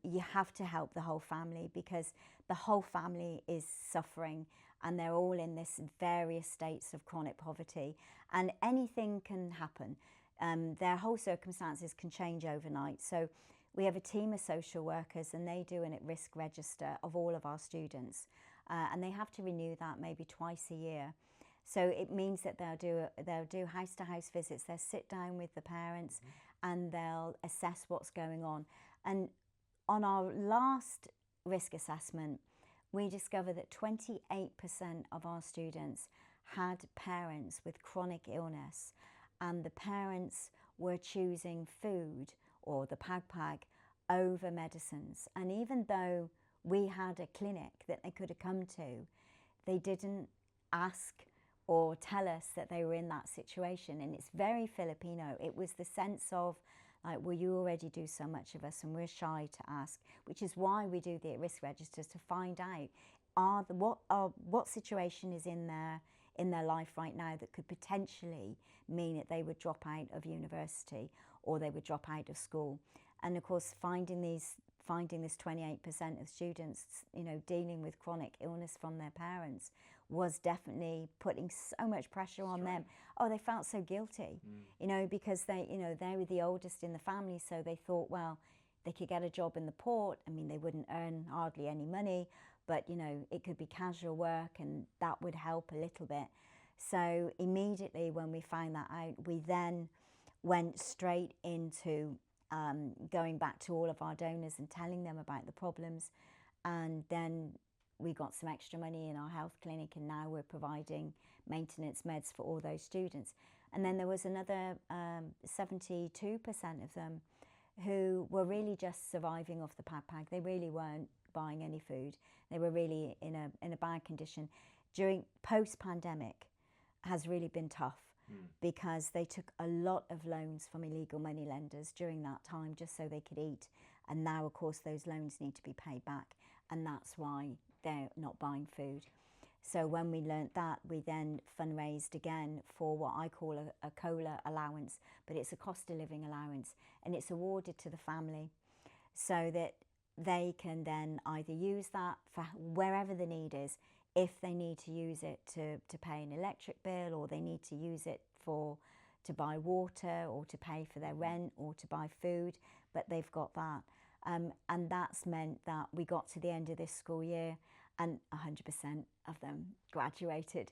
You have to help the whole family, because the whole family is suffering and they're all in this various states of chronic poverty, and anything can happen. Their whole circumstances can change overnight. So we have a team of social workers, and they do an at-risk register of all of our students, and they have to renew that maybe twice a year. So it means that they'll do house-to-house visits. They'll sit down with the parents and they'll assess what's going on. And on our last risk assessment, we discovered that 28% of our students had parents with chronic illness, and the parents were choosing food or the PAG over medicines. And even though we had a clinic that they could have come to, they didn't ask or tell us that they were in that situation. And it's very Filipino. It was the sense of, well, you already do so much of us and we're shy to ask, which is why we do the at-risk registers, to find out what situation is in their life right now that could potentially mean that they would drop out of university or they would drop out of school. And of course, finding this 28% of students, dealing with chronic illness from their parents was definitely putting so much pressure on them. Oh, they felt so guilty, because they were the oldest in the family, so they thought, well, they could get a job in the port. I mean, they wouldn't earn hardly any money, but it could be casual work, and that would help a little bit. So immediately when we found that out, we then went straight into going back to all of our donors and telling them about the problems. And then we got some extra money in our health clinic, and now we're providing maintenance meds for all those students. And then there was another 72% of them who were really just surviving off the PAG. They really weren't buying any food. They were really in a bad condition. During post-pandemic has really been tough, because they took a lot of loans from illegal money lenders during that time just so they could eat. And now, of course, those loans need to be paid back, and that's why they're not buying food. So when we learnt that, we then fundraised again for what I call a COLA allowance, but it's a cost of living allowance, and it's awarded to the family so that they can then either use that for wherever the need is. If they need to use it to pay an electric bill, or they need to use it to buy water, or to pay for their rent, or to buy food, but they've got that. And that's meant that we got to the end of this school year and 100% of them graduated.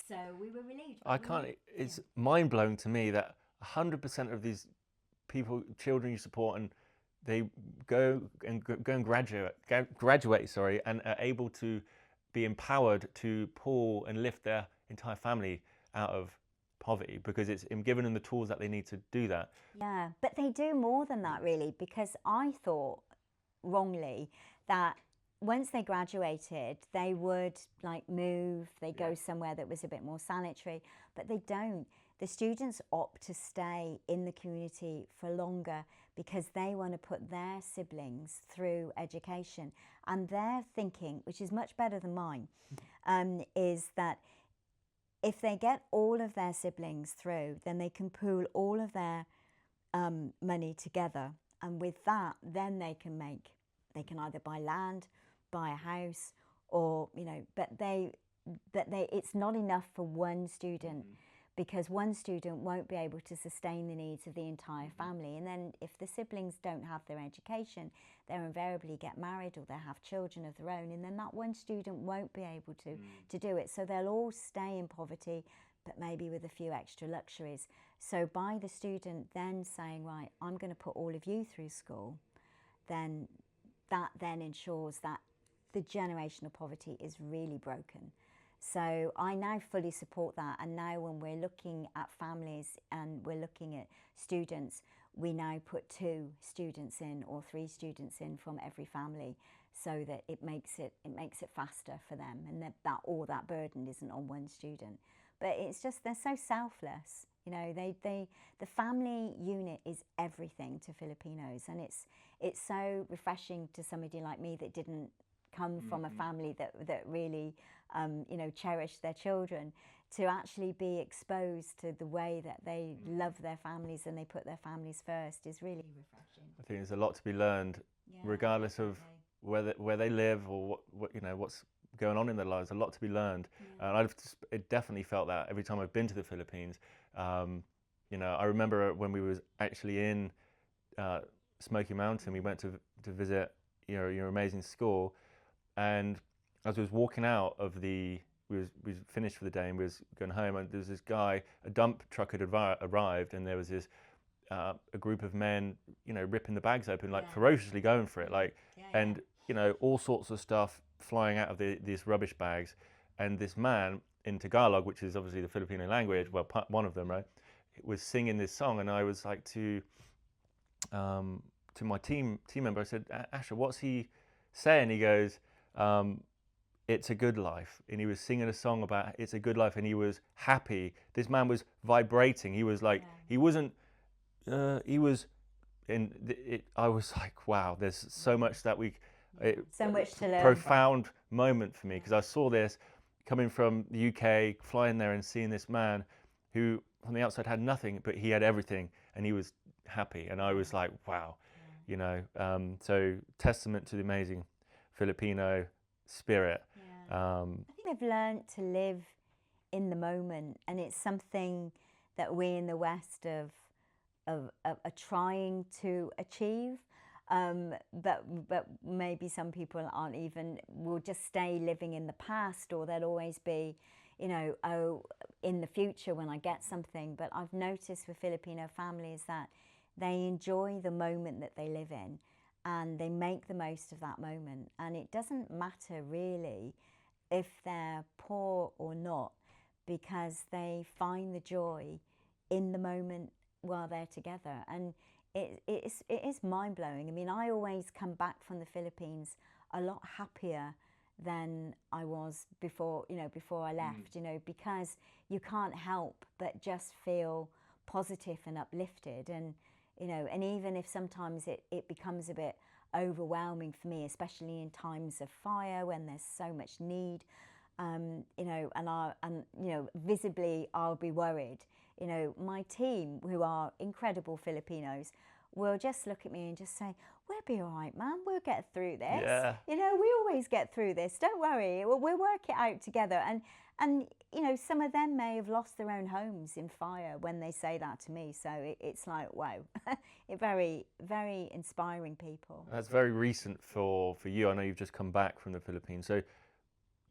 So we were relieved. I can't, it's mind blowing to me that 100% of these people, children you support, and they go and graduate, sorry, and are able to be empowered to pull and lift their entire family out of poverty because it's given them the tools that they need to do that. Yeah, but they do more than that really, because I thought wrongly that once they graduated they would like move, they go somewhere that was a bit more sanitary, but they don't. The students opt to stay in the community for longer because they want to put their siblings through education, and their thinking, which is much better than mine, is that if they get all of their siblings through, then they can pool all of their money together, and with that then they can either buy land, buy a house, or but it's not enough for one student, because one student won't be able to sustain the needs of the entire family. And then if the siblings don't have their education, they'll invariably get married or they'll have children of their own, and then that one student won't be able to do it. So they'll all stay in poverty, but maybe with a few extra luxuries. So by the student then saying, right, I'm going to put all of you through school, then that then ensures that the generational poverty is really broken. So I now fully support that, and now when we're looking at families and we're looking at students, we now put 2 students in or 3 students in from every family, so that it makes it faster for them, and that all that burden isn't on one student. But it's just, they're so selfless. The family unit is everything to Filipinos, and it's so refreshing to somebody like me that didn't come from a family that really cherished their children, to actually be exposed to the way that they love their families and they put their families first is really refreshing. I think there's a lot to be learned, regardless of where they live or what's going on in their lives. A lot to be learned, and it definitely felt that every time I've been to the Philippines. I remember when we was actually in Smoky Mountain, we went to visit your amazing school, and as I was walking out of we finished for the day and we was going home, and there was this guy, a dump truck had arrived, and there was this a group of men, ripping the bags open, like ferociously going for it, and all sorts of stuff flying out of these rubbish bags. And this man in Tagalog, which is obviously the Filipino language, well, one of them, right, was singing this song, and I was like to my team member, I said, Asher, what's he saying? He goes, it's a good life. And he was singing a song about it's a good life, and he was happy. This man was vibrating. He was like, he wasn't, he was in it. I was like, wow, there's so much that so much to learn. Profound moment for me, because I saw this coming from the UK, flying there and seeing this man who on the outside had nothing, but he had everything, and he was happy. And I was like, wow, so testament to the amazing Filipino spirit. I think they've learned to live in the moment, and it's something that we in the West are trying to achieve. But maybe some people will just stay living in the past, or they'll always be, in the future when I get something. But I've noticed with Filipino families that they enjoy the moment that they live in, and they make the most of that moment. And it doesn't matter really if they're poor or not, because they find the joy in the moment while they're together. And it is mind-blowing. I mean, I always come back from the Philippines a lot happier than I was before I left, because you can't help but just feel positive and uplifted. And and even if sometimes it becomes a bit overwhelming for me, especially in times of fire when there's so much need, visibly I'll be worried. My team, who are incredible Filipinos, will just look at me and just say, we'll be all right, man, we'll get through this. We always get through this, don't worry, we'll work it out together. And some of them may have lost their own homes in fire when they say that to me. So it's like, wow, very, very inspiring people. That's very recent for you. I know you've just come back from the Philippines. So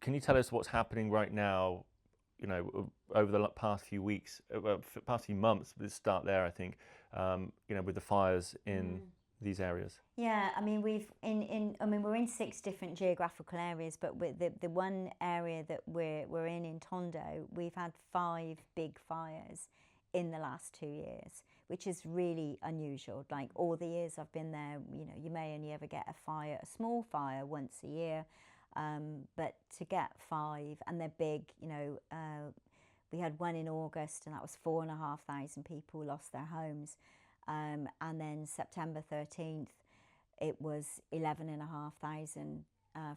can you tell us what's happening right now, you know, over the past few weeks, past few months, let's start there, I think, you know, with the fires in these areas? Yeah, I mean, we're in 6 different geographical areas, but with the one area that we're in Tondo, we've had 5 big fires in the last 2 years, which is really unusual. Like all the years I've been there, you know, you may only ever get a small fire once a year, but to get 5, and they're big, you know, we had one in August, and that was 4,500 people lost their homes. And then September 13th, it was 11,500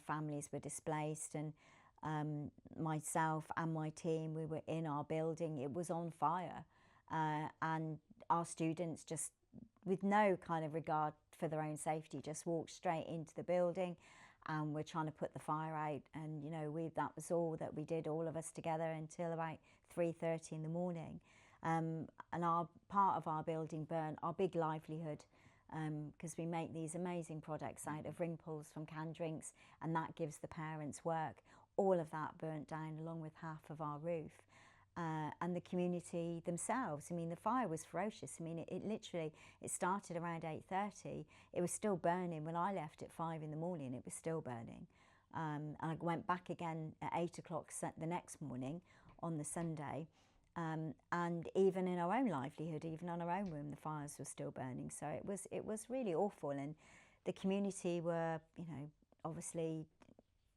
families were displaced, and myself and my team, we were in our building, it was on fire, and our students, just with no kind of regard for their own safety, just walked straight into the building, and we're trying to put the fire out. And you know, that was all that we did, all of us together, until about 3:30 in the morning. And our part of our building burnt, our big livelihood, because we make these amazing products out of ring pulls from canned drinks, and that gives the parents work. All of that burnt down, along with half of our roof. And the community themselves, I mean, the fire was ferocious. I mean, it literally, it started around 8:30. It was still burning. When I left at 5 in the morning, it was still burning. And I went back again at 8 o'clock the next morning on the Sunday. And even in our own livelihood, even on our own room, the fires were still burning. So it was really awful. And the community were, you know, obviously,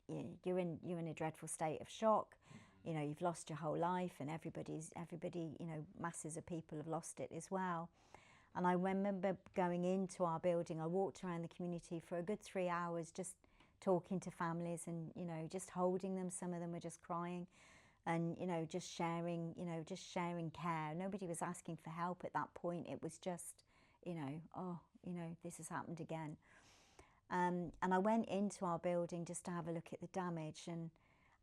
you're in a dreadful state of shock. You know, you've lost your whole life, and everybody, you know, masses of people have lost it as well. And I remember going into our building, I walked around the community for a good 3 hours, just talking to families and, you know, just holding them. Some of them were just crying. And, you know, just sharing care. Nobody was asking for help at that point. It was just, you know, oh, you know, this has happened again. And I went into our building just to have a look at the damage. And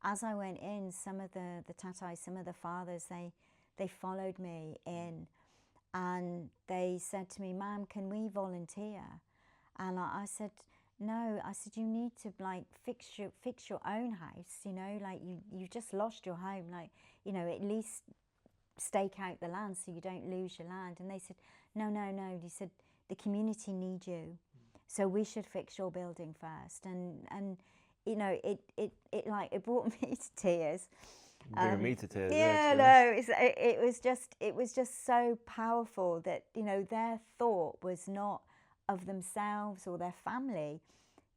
as I went in, some of the tatai, some of the fathers, they followed me in, and they said to me, "Ma'am, can we volunteer?" And I said, "No," I said, "You need to like fix your own house, you know, like you just lost your home, like, you know, at least stake out the land so you don't lose your land." And they said, "No, no, no." He said, "The community need you, so we should fix your building first." And you know, it brought me to tears. Bringing me to tears. Yeah, no, it was just so powerful that, you know, their thought was not of themselves or their family,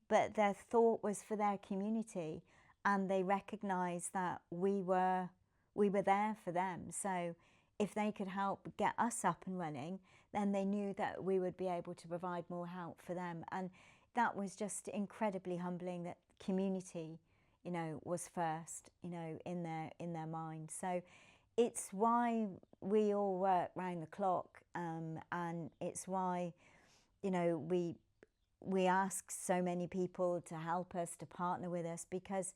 but their thought was for their community, and they recognized that we were there for them. So if they could help get us up and running, then they knew that we would be able to provide more help for them. And that was just incredibly humbling, that community, you know, was first, you know, in their mind. So it's why we all work round the clock, and it's why, you know, we ask so many people to help us, to partner with us, because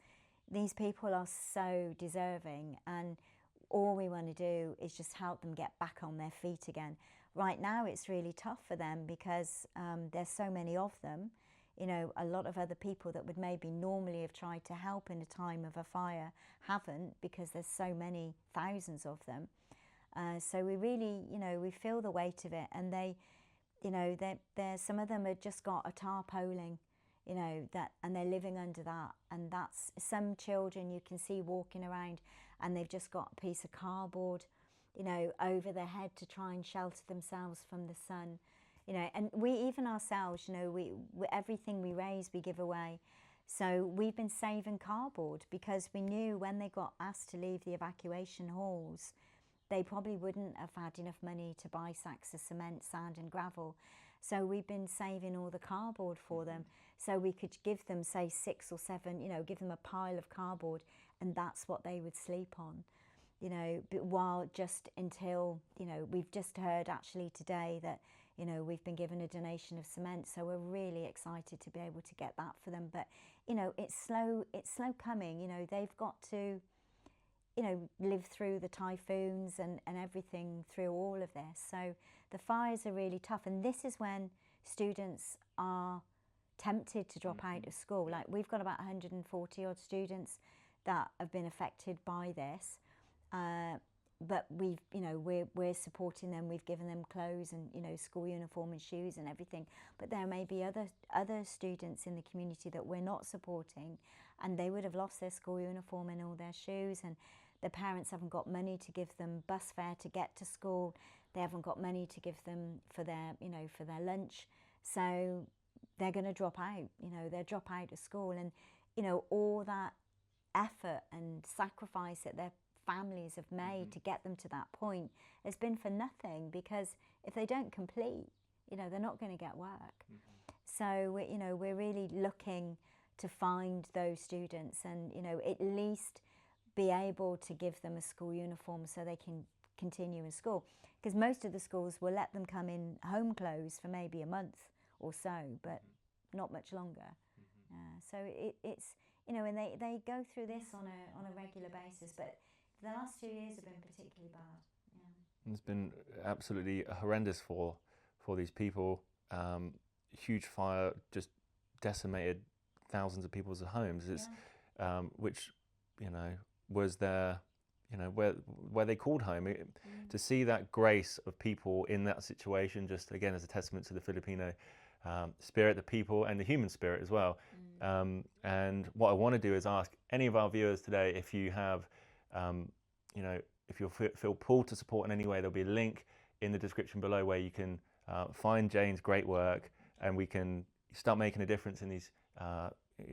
these people are so deserving, and all we want to do is just help them get back on their feet again. Right now it's really tough for them because there's so many of them. You know, a lot of other people that would maybe normally have tried to help in a time of a fire haven't, because there's so many thousands of them. So we really, you know, we feel the weight of it, and they, you know, they're some of them have just got a tarpaulin, you know, that, and they're living under that. And that's, some children you can see walking around and they've just got a piece of cardboard, you know, over their head to try and shelter themselves from the sun. You know, and we, even ourselves, you know, we everything we raise, we give away. So we've been saving cardboard because we knew when they got asked to leave the evacuation halls, they probably wouldn't have had enough money to buy sacks of cement, sand and gravel. So we've been saving all the cardboard for them, so we could give them, say, 6 or 7, you know, give them a pile of cardboard, and that's what they would sleep on. You know, but while just until, you know, we've just heard actually today that, you know, we've been given a donation of cement, so we're really excited to be able to get that for them. But, you know, it's slow coming. You know, they've got to, you know, live through the typhoons and everything through all of this. So the fires are really tough, and this is when students are tempted to drop out of school. Like, we've got about 140 odd students that have been affected by this. But we've, we're supporting them. We've given them clothes and, school uniform and shoes and everything. But there may be other students in the community that we're not supporting, and they would have lost their school uniform and all their shoes, and their parents haven't got money to give them bus fare to get to school. They haven't got money to give them for their, for their lunch. So they're going to drop out. They'll drop out of school, and all that effort and sacrifice that their families have made to get them to that point has been for nothing, because if they don't complete, they're not going to get work. So we're really looking to find those students and at least be able to give them a school uniform so they can continue in school, because most of the schools will let them come in home clothes for maybe a month or so, but not much longer. So it's and they go through this on a regular basis, but the last 2 years have been particularly bad. It's been absolutely horrendous for these people. Huge fire just decimated thousands of people's homes. It's which was their where they called home. To see that grace of people in that situation, just again as a testament to the Filipino spirit, the people, and the human spirit as well. And what I want to do is ask any of our viewers today, if you have if you feel pulled to support in any way, there'll be a link in the description below where you can find Jane's great work, and we can start making a difference in these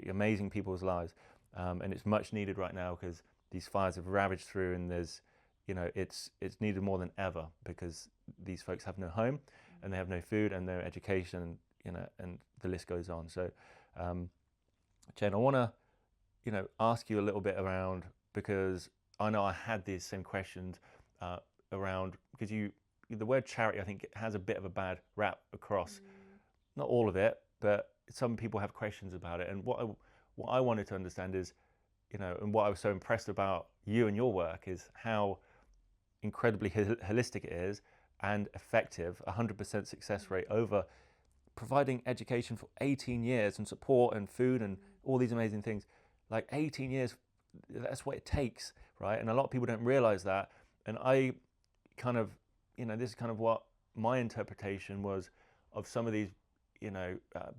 amazing people's lives. And it's much needed right now, because these fires have ravaged through, and there's it's needed more than ever, because these folks have no home and they have no food and no education, and the list goes on. So Jane, I want to ask you a little bit around, because I know I had these same questions around, because the word charity, I think, it has a bit of a bad rap across, not all of it, but some people have questions about it. And what I wanted to understand is, and what I was so impressed about you and your work is how incredibly holistic it is and effective. 100% success rate over providing education for 18 years and support and food and all these amazing things. Like 18 years, that's what it takes, right? And a lot of people don't realize that. And I kind of, this is kind of what my interpretation was of some of these,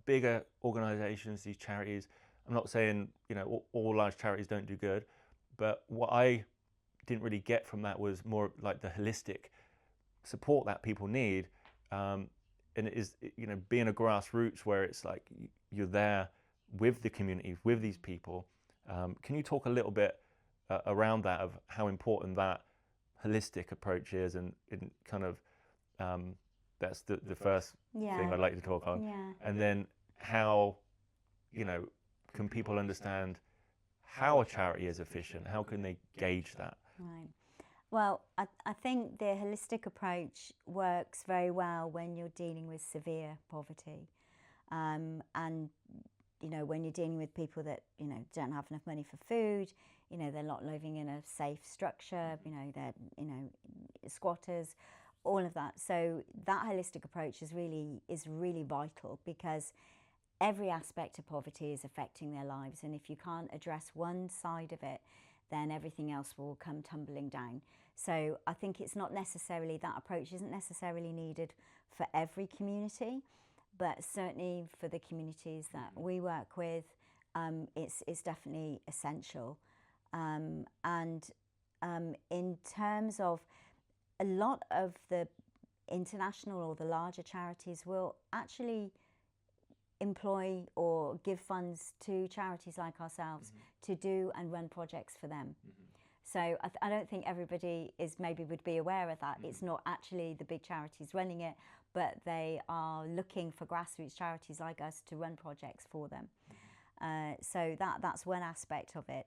bigger organizations, these charities. I'm not saying, all large charities don't do good, but what I didn't really get from that was more like the holistic support that people need. And it is, being a grassroots where it's like you're there with the community, with these people. Can you talk a little bit around that, of how important that holistic approach is, and kind of that's the first thing I'd like to talk on. And then how, can people understand how a charity is efficient? How can they gauge that? Right. Well, I think the holistic approach works very well when you're dealing with severe poverty. And when you're dealing with people that, don't have enough money for food, they're not living in a safe structure, they're, squatters, all of that. So that holistic approach is really vital, because every aspect of poverty is affecting their lives. And if you can't address one side of it, then everything else will come tumbling down. So I think it's not necessarily, that approach isn't necessarily needed for every community, but certainly for the communities that we work with, it's definitely essential. And in terms of a lot of the international or the larger charities will actually employ or give funds to charities like ourselves to do and run projects for them. So I don't think everybody would be aware of that. It's not actually the big charities running it, but they are looking for grassroots charities like us to run projects for them. So that's one aspect of it.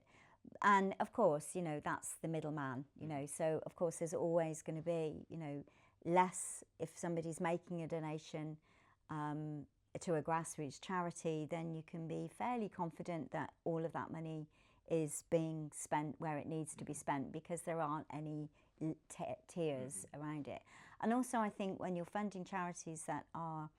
And of course, that's the middleman, so of course there's always going to be, less, if somebody's making a donation to a grassroots charity, then you can be fairly confident that all of that money is being spent where it needs to be spent, because there aren't any tiers around it. And also I think when you're funding charities that are,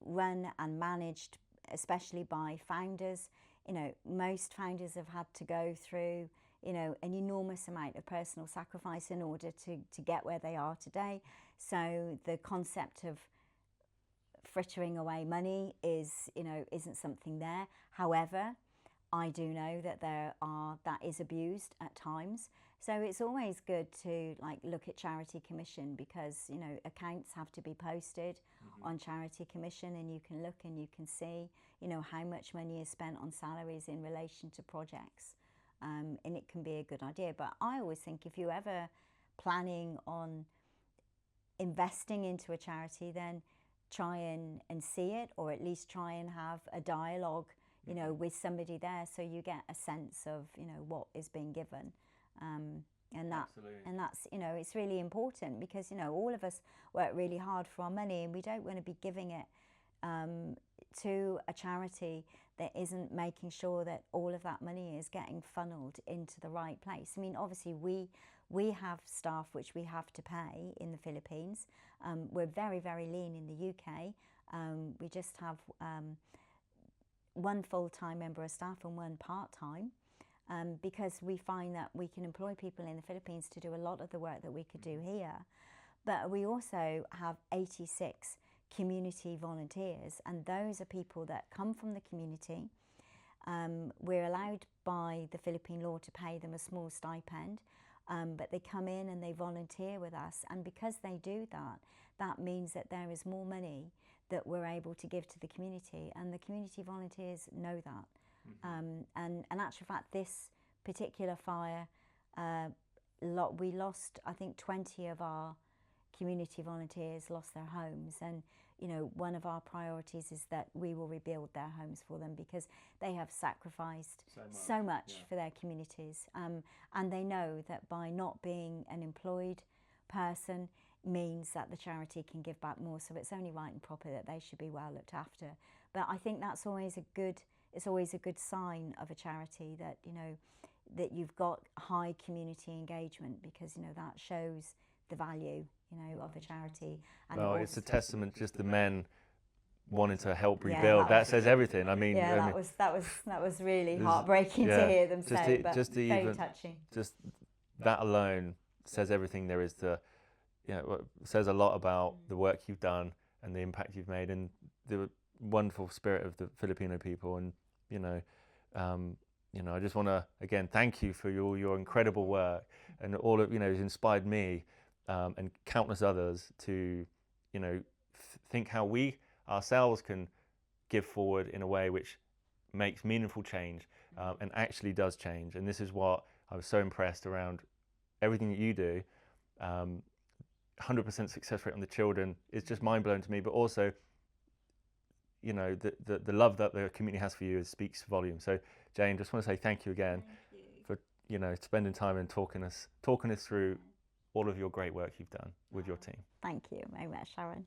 run and managed, especially by founders, you know, most founders have had to go through, you know, an enormous amount of personal sacrifice in order to get where they are today. So the concept of frittering away money is, you know, isn't something there. However, I do know that that is abused at times. So it's always good to like look at charity commission, because, you know, accounts have to be posted on charity commission, and you can look and you can see, you know, how much money is spent on salaries in relation to projects. And it can be a good idea. But I always think if you're ever planning on investing into a charity, then try and see it, or at least try and have a dialogue, you know, with somebody there, so you get a sense of, you know, what is being given. And that's, you know, it's really important, because, you know, all of us work really hard for our money, and we don't want to be giving it to a charity that isn't making sure that all of that money is getting funneled into the right place. I mean, obviously we have staff which we have to pay in the Philippines. We're very, very lean in the UK. We just have one full-time member of staff and one part-time, because we find that we can employ people in the Philippines to do a lot of the work that we could do here. But we also have 86 community volunteers, and those are people that come from the community. We're allowed by the Philippine law to pay them a small stipend, but they come in and they volunteer with us, and because they do that, that means that there is more money that we're able to give to the community, and the community volunteers know that. And in actual fact, this particular fire, we lost, I think 20 of our community volunteers lost their homes, and, you know, one of our priorities is that we will rebuild their homes for them, because they have sacrificed so much for their communities, and they know that by not being an employed person means that the charity can give back more, so it's only right and proper that they should be well looked after. But I think that's always it's always a good sign of a charity that, you know, that you've got high community engagement, because, you know, that shows the value, you know, of a charity. And well, it's a testament, just the men wanting to help Yeah, rebuild. That says everything. I mean, yeah, that was really heartbreaking to hear them say, but very touching. Just that alone says everything there is to, you know, says a lot about the work you've done and the impact you've made, and the wonderful spirit of the Filipino people. And, you know, I just want to again thank you for your incredible work, and all of, you know, has inspired me and countless others to, you know, think how we ourselves can give forward in a way which makes meaningful change and actually does change. And this is what I was so impressed around everything that you do. 100% success rate on the children is just mind-blowing to me, but also, you know, the love that the community has for you speaks volumes. So Jane, just want to say thank you again for, you know, spending time and talking us through all of your great work you've done with your team. Thank you very much, Sharon.